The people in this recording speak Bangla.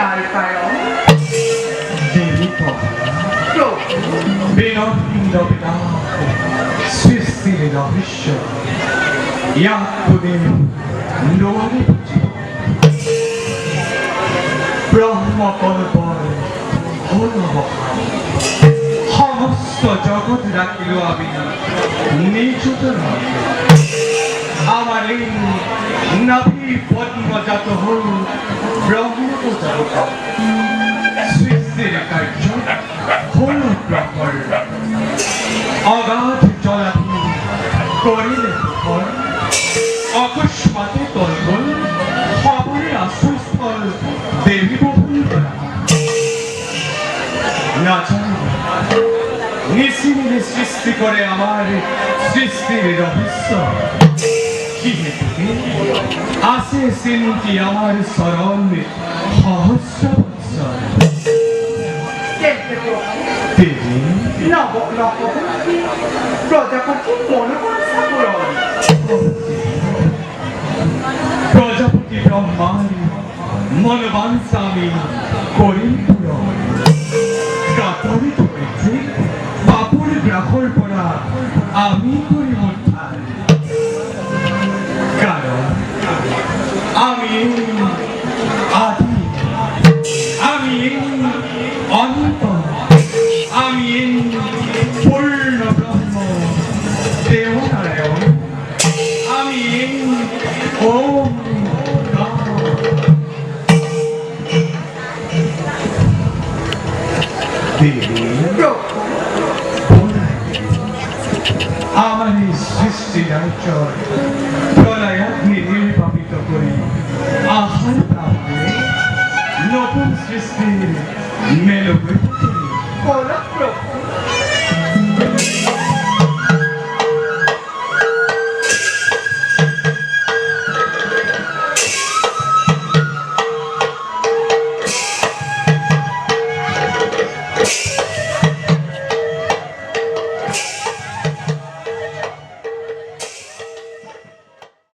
আর কারণ দেবী প্রভু বিনন্দ পিতা সৃষ্টির রহস্য ইয়াকুদের নোয়ারে বুঝিব ব্রহ্মকল্পর হল সমস্ত জগৎ রাখিল আমি নিচুতর আমার এই নাভি পদ্মজাত হল ব্রহ্মজাত সৃষ্টির কার্য হল প্রহর অগাধ জলাধি করিলে প্রহর অকস্মাতে তলবল খবরে আশ্রয়স্থল দেবী বহুল না জানি নিশি মিলে সৃষ্টি করে আমার সৃষ্টির রহস্য কি হেতুকে আসে সিনটি আমার স্মরণ সহস্র বৎসর দেবী প্রজাপতি মনোবাঞ্ছা পূরণ প্রজাপতি ব্রহ্মার মনোবাঞ্ছা আমি করি পূরণ কাতরিত হয়েছে বাপুর গ্রাহর পড়া আমি করি উদ্ধার কারণ আমি আদি আমি অন্ত আমি পূর্ণ ব্রহ্ম দেবনারায়ণ আমি ওম আমার এই সৃষ্টি রাজ্য প্রলয়াগ্নি নির্বাপিত করি আহার প্রাপ্তে নতুন সৃষ্টির মেলবৃত্তি প্রভু